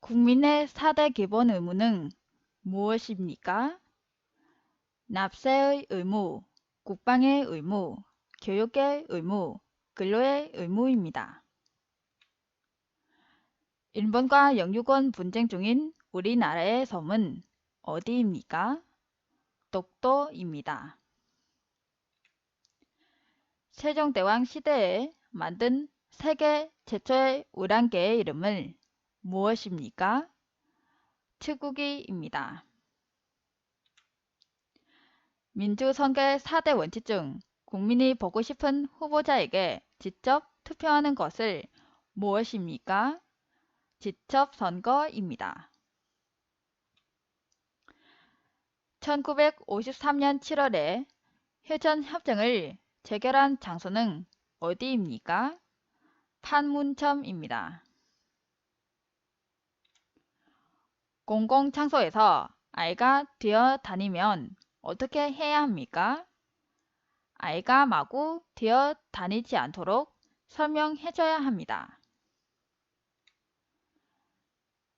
국민의 4대 기본 의무는 무엇입니까? 납세의 의무, 국방의 의무, 교육의 의무, 근로의 의무입니다. 일본과 영유권 분쟁 중인 우리나라의 섬은 어디입니까? 독도입니다. 세종대왕 시대에 만든 세계 최초의 우량계의 이름은 무엇입니까? 치국이입니다. 민주선거의 4대 원칙 중 국민이 보고 싶은 후보자에게 직접 투표하는 것을 무엇입니까? 직접선거입니다. 1953년 7월에 휴전협정을 체결한 장소는 어디입니까? 판문점입니다. 공공장소에서 아이가 뛰어다니면 어떻게 해야 합니까? 아이가 마구 뛰어다니지 않도록 설명해줘야 합니다.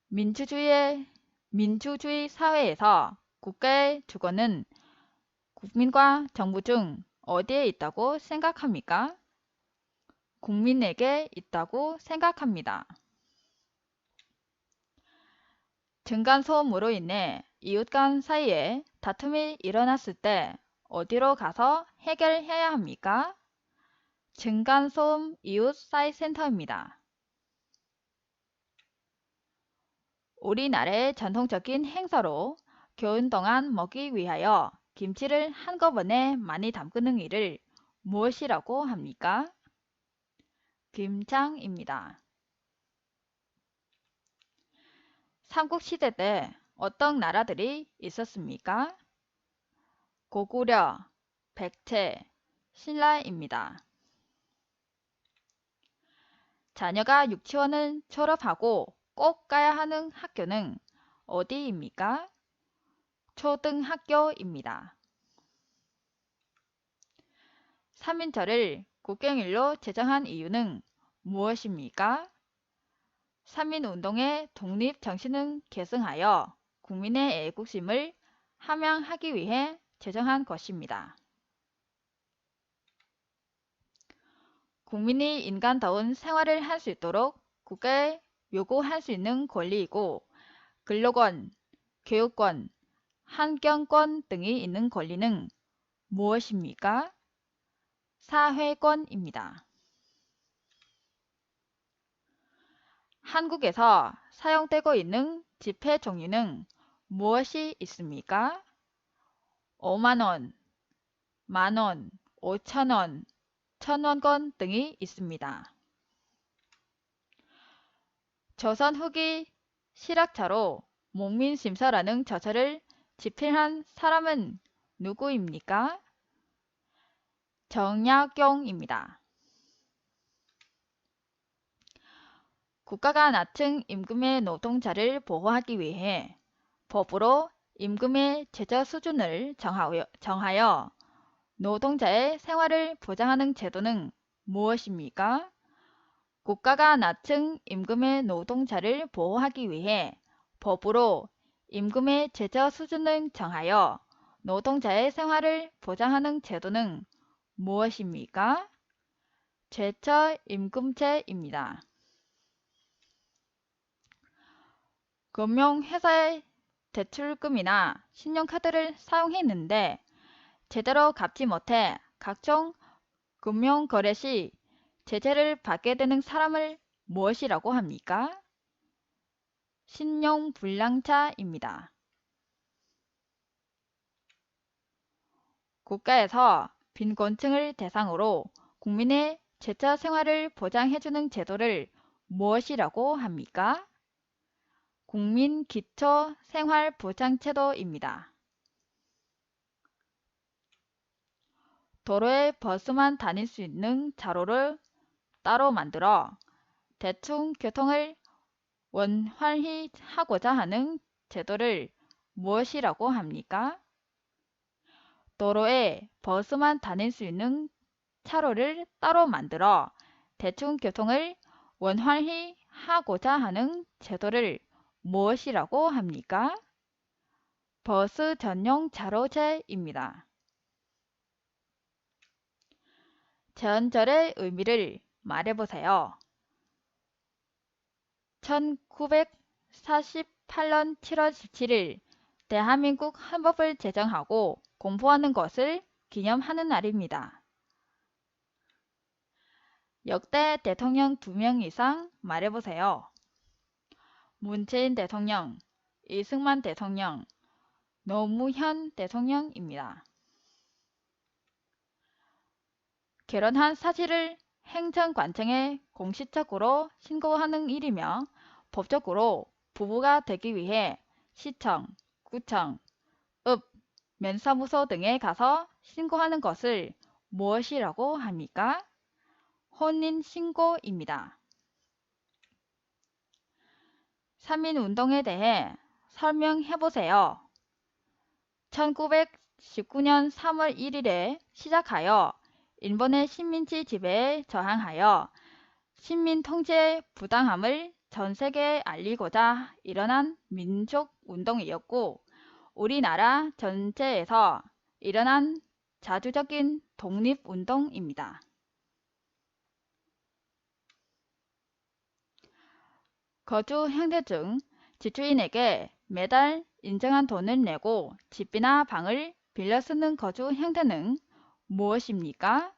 민주주의 사회에서 국가의 주권은 국민과 정부 중 어디에 있다고 생각합니까? 국민에게 있다고 생각합니다. 층간소음으로 인해 이웃 간 사이에 다툼이 일어났을 때 어디로 가서 해결해야 합니까? 층간소음 이웃 사이센터입니다. 우리나라의 전통적인 행사로 겨울 동안 먹기 위하여 김치를 한꺼번에 많이 담그는 일을 무엇이라고 합니까? 김장입니다. 삼국시대 때 어떤 나라들이 있었습니까? 고구려, 백제, 신라입니다. 자녀가 유치원을 졸업하고 꼭 가야 하는 학교는 어디입니까? 초등학교입니다. 3.1절을 국경일로 제정한 이유는 무엇입니까? 3.1운동의 독립정신을 계승하여 국민의 애국심을 함양하기 위해 제정한 것입니다. 국민이 인간다운 생활을 할 수 있도록 국가에 요구할 수 있는 권리이고 근로권, 교육권, 환경권 등이 있는 권리는 무엇입니까? 사회권입니다. 한국에서 사용되고 있는 지폐 종류는 무엇이 있습니까? 5만원, 만원, 5천원, 천원권 등이 있습니다. 조선 후기 실학자로 목민심서라는 저서를 집필한 사람은 누구입니까? 정약용입니다. 국가가 낮은 임금의 노동자를 보호하기 위해 법으로 임금의 최저 수준을 정하여 노동자의 생활을 보장하는 제도는 무엇입니까? 국가가 낮은 임금의 노동자를 보호하기 위해 법으로 임금의 최저 수준을 정하여 노동자의 생활을 보장하는 제도는 무엇입니까? 최저임금제입니다. 금융회사의 대출금이나 신용카드를 사용했는데 제대로 갚지 못해 각종 금융거래 시 제재를 받게 되는 사람을 무엇이라고 합니까? 신용불량자입니다. 국가에서 빈곤층을 대상으로 국민의 재차 생활을 보장해주는 제도를 무엇이라고 합니까? 국민기초생활보장제도입니다. 도로에 버스만 다닐 수 있는 자로를 따로 만들어 대중교통을 원활히 하고자 하는 제도를 무엇이라고 합니까? 도로에 버스만 다닐 수 있는 차로를 따로 만들어 대중교통을 원활히 하고자 하는 제도를 무엇이라고 합니까? 버스 전용 자로체입니다. 제헌절의 의미를 말해보세요. 1948년 7월 17일 대한민국 헌법을 제정하고 공포하는 것을 기념하는 날입니다. 역대 대통령 2명 이상 말해보세요. 문재인 대통령, 이승만 대통령, 노무현 대통령입니다. 결혼한 사실을 행정관청에 공식적으로 신고하는 일이며 법적으로 부부가 되기 위해 시청, 구청, 읍, 면사무소 등에 가서 신고하는 것을 무엇이라고 합니까? 혼인신고입니다. 3.1운동에 대해 설명해보세요. 1919년 3월 1일에 시작하여 일본의 식민지 지배에 저항하여 식민 통제의 부당함을 전 세계에 알리고자 일어난 민족운동이었고 우리나라 전체에서 일어난 자주적인 독립운동입니다. 거주행대증 집주인에게 매달 인정한 돈을 내고 집이나 방을 빌려 쓰는 거주행대는 무엇입니까?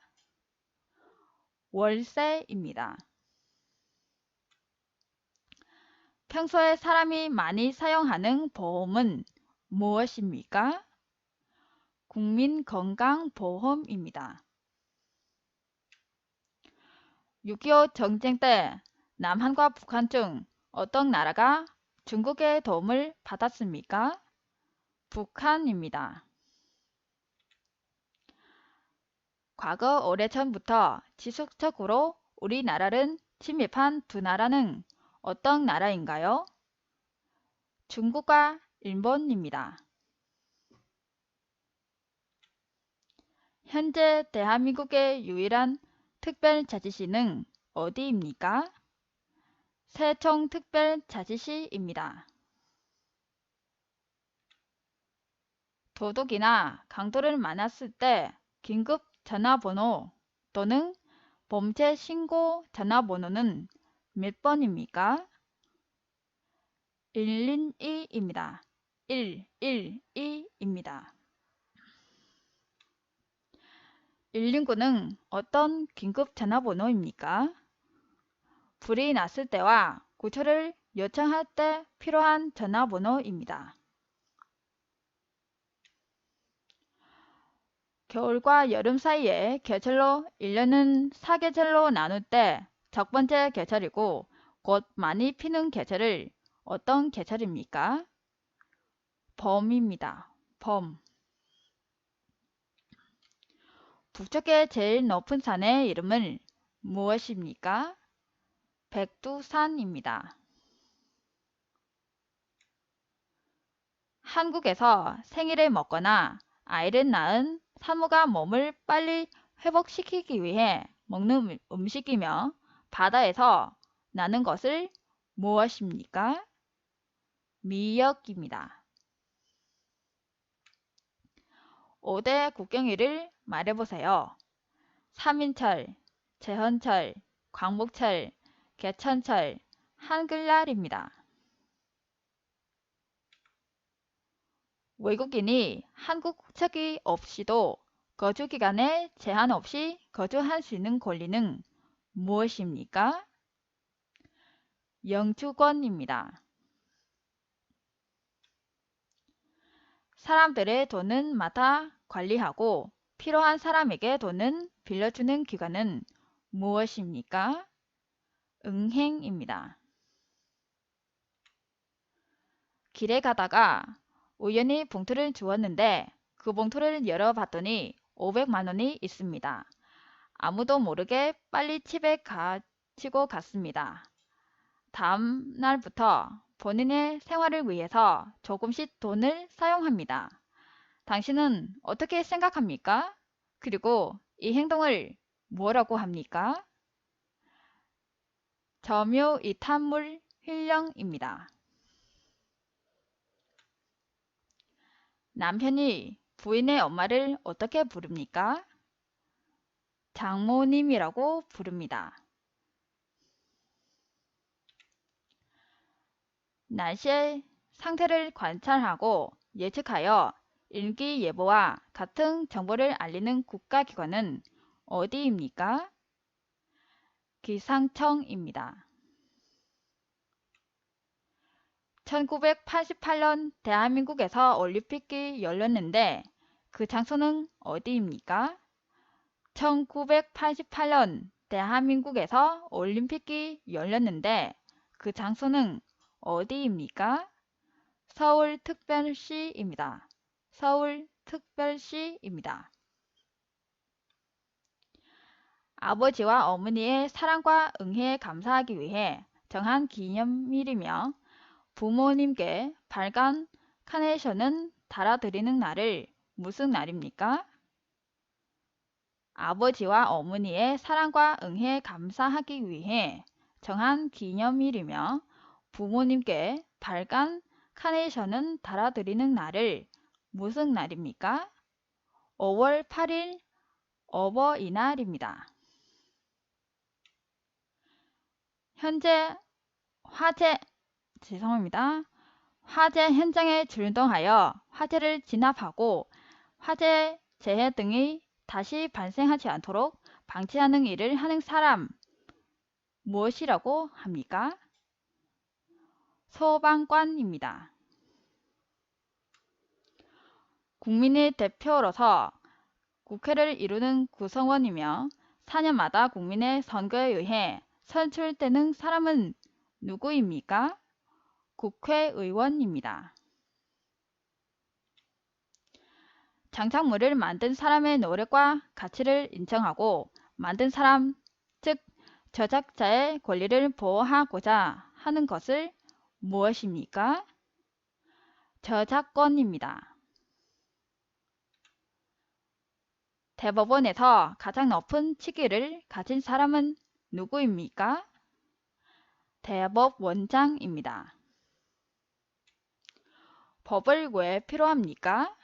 월세입니다. 평소에 사람이 많이 사용하는 보험은 무엇입니까? 국민건강보험입니다. 6.25 전쟁 때 남한과 북한 중 어떤 나라가 중국의 도움을 받았습니까? 북한입니다. 과거 오래전부터 지속적으로 우리나라를 침입한 두 나라는 어떤 나라인가요? 중국과 일본입니다. 현재 대한민국의 유일한 특별자치시는 어디입니까? 세종특별자치시입니다. 도둑이나 강도를 만났을 때 긴급 전화번호 또는 범죄 신고 전화번호는 몇 번입니까? 112입니다. 112입니다. 119는 어떤 긴급 전화번호입니까? 불이 났을 때와 구조를 요청할 때 필요한 전화번호입니다. 겨울과 여름 사이에 계절로 1년은 4계절로 나눌 때 첫 번째 계절이고 곧 많이 피는 계절을 어떤 계절입니까? 봄입니다. 봄. 북쪽의 제일 높은 산의 이름은 무엇입니까? 백두산입니다. 한국에서 생일을 먹거나 아이를 낳은 산모가 몸을 빨리 회복시키기 위해 먹는 음식이며 바다에서 나는 것을 무엇입니까? 미역입니다. 5대 국경일을 말해보세요. 3.1절, 제헌절, 광복절, 개천절, 한글날입니다. 외국인이 한국 국적이 없이도 거주기간에 제한 없이 거주할 수 있는 권리는 무엇입니까? 영주권입니다. 사람들의 돈은 맡아 관리하고 필요한 사람에게 돈은 빌려주는 기관은 무엇입니까? 은행입니다. 길에 가다가 우연히 봉투를 주었는데 그 봉투를 열어봤더니 500만 원이 있습니다. 아무도 모르게 빨리 집에 가지고 갔습니다. 다음 날부터 본인의 생활을 위해서 조금씩 돈을 사용합니다. 당신은 어떻게 생각합니까? 그리고 이 행동을 뭐라고 합니까? 점유이탈물 횡령입니다. 남편이 부인의 엄마를 어떻게 부릅니까? 장모님이라고 부릅니다. 날씨의 상태를 관찰하고 예측하여 일기예보와 같은 정보를 알리는 국가기관은 어디입니까? 기상청입니다. 1988년 대한민국에서 올림픽이 열렸는데 그 장소는 어디입니까? 1988년 대한민국에서 올림픽이 열렸는데 그 장소는 어디입니까? 서울특별시입니다. 서울특별시입니다. 아버지와 어머니의 사랑과 응혜에 감사하기 위해 정한 기념일이며 부모님께 발간 카네이션은 달아드리는 날을 무슨 날입니까? 아버지와 어머니의 사랑과 응혜에 감사하기 위해 정한 기념일이며 부모님께 발간 카네이션은 달아드리는 날을 무슨 날입니까? 5월 8일 어버이날입니다. 현재 화재 현장에 출동하여 화재를 진압하고 화재, 재해 등이 다시 발생하지 않도록 방치하는 일을 하는 사람 무엇이라고 합니까? 소방관입니다. 국민의 대표로서 국회를 이루는 구성원이며 4년마다 국민의 선거에 의해 선출되는 사람은 누구입니까? 국회의원입니다. 장작물을 만든 사람의 노력과 가치를 인정하고 만든 사람, 즉 저작자의 권리를 보호하고자 하는 것을 무엇입니까? 저작권입니다. 대법원에서 가장 높은 직위를 가진 사람은 누구입니까? 대법원장입니다. 법을 왜 필요합니까?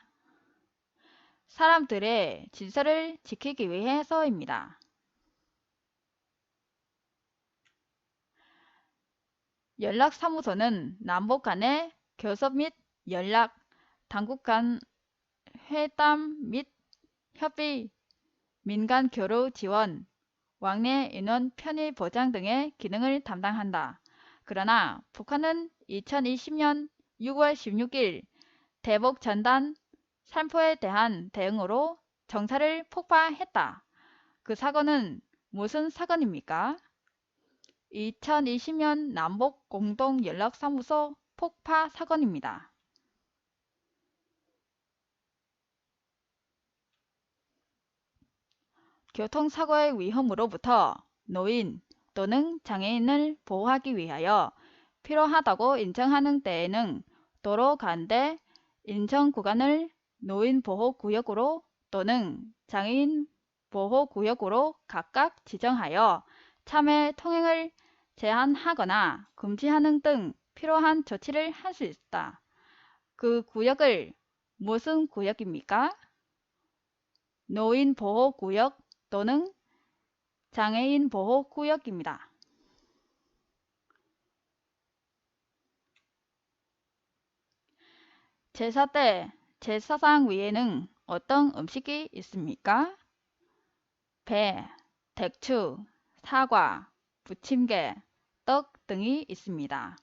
사람들의 질서를 지키기 위해서입니다. 연락사무소는 남북 간의 교섭 및 연락, 당국 간 회담 및 협의, 민간 교류 지원, 왕래 인원 편의 보장 등의 기능을 담당한다. 그러나 북한은 2020년 6월 16일 대북 전단 살포에 대한 대응으로 정찰을 폭파했다. 그 사건은 무슨 사건입니까? 2020년 남북 공동연락사무소 폭파 사건입니다. 교통사고의 위험으로부터 노인 또는 장애인을 보호하기 위하여 필요하다고 인정하는 때에는 도로 가운데 인천 구간을 노인보호구역으로 또는 장애인보호구역으로 각각 지정하여 참외 통행을 제한하거나 금지하는 등 필요한 조치를 할 수 있다. 그 구역을 무슨 구역입니까? 노인보호구역 또는 장애인보호구역입니다. 제사 때 제사상 위에는 어떤 음식이 있습니까? 배, 대추, 사과, 부침개, 떡 등이 있습니다.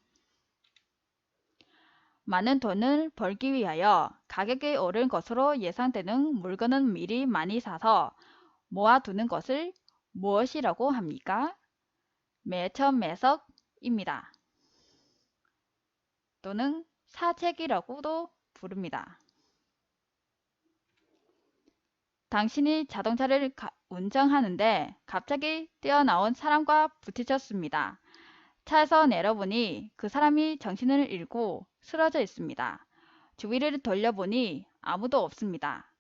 많은 돈을 벌기 위하여 가격이 오를 것으로 예상되는 물건은 미리 많이 사서 모아두는 것을 무엇이라고 합니까? 매천매석입니다. 또는 사재기라고도 부릅니다. 당신이 자동차를 운전하는데 갑자기 뛰어나온 사람과 부딪혔습니다. 차에서 내려보니 그 사람이 정신을 잃고 쓰러져 있습니다. 주위를 돌려보니 아무도 없습니다.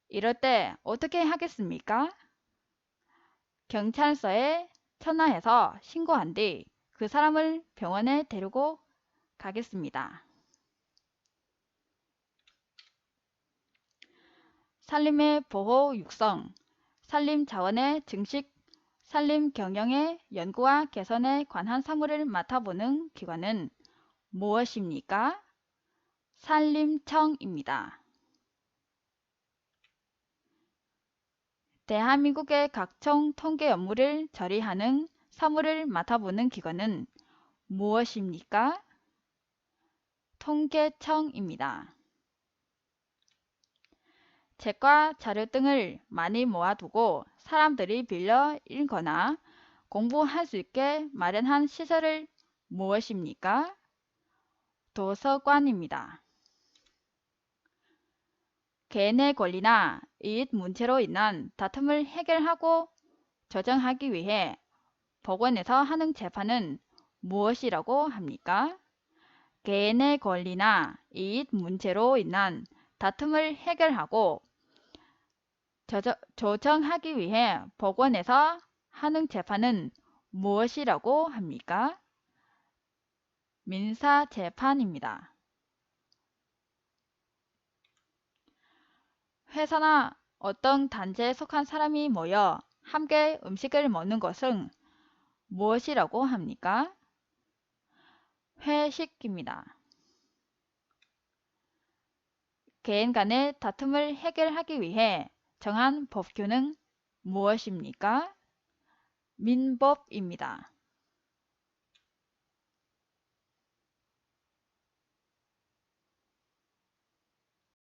이럴 때 어떻게 하겠습니까? 경찰서에 전화해서 신고한 뒤 그 사람을 병원에 데리고 가겠습니다. 산림의 보호 육성, 산림 자원의 증식, 산림 경영의 연구와 개선에 관한 사무를 맡아보는 기관은 무엇입니까? 산림청입니다. 대한민국의 각종 통계 업무를 처리하는 사무를 맡아보는 기관은 무엇입니까? 통계청입니다. 책과 자료 등을 많이 모아두고 사람들이 빌려 읽거나 공부할 수 있게 마련한 시설을 무엇입니까? 도서관입니다. 개인의 권리나 이익 문제로 인한 다툼을 해결하고 조정하기 위해 법원에서 하는 재판은 무엇이라고 합니까? 개인의 권리나 이익 문제로 인한 다툼을 해결하고 조정하기 위해 법원에서 하는 재판은 무엇이라고 합니까? 민사재판입니다. 회사나 어떤 단체에 속한 사람이 모여 함께 음식을 먹는 것은 무엇이라고 합니까? 회식입니다. 개인 간의 다툼을 해결하기 위해 정한 법규는 무엇입니까? 민법입니다.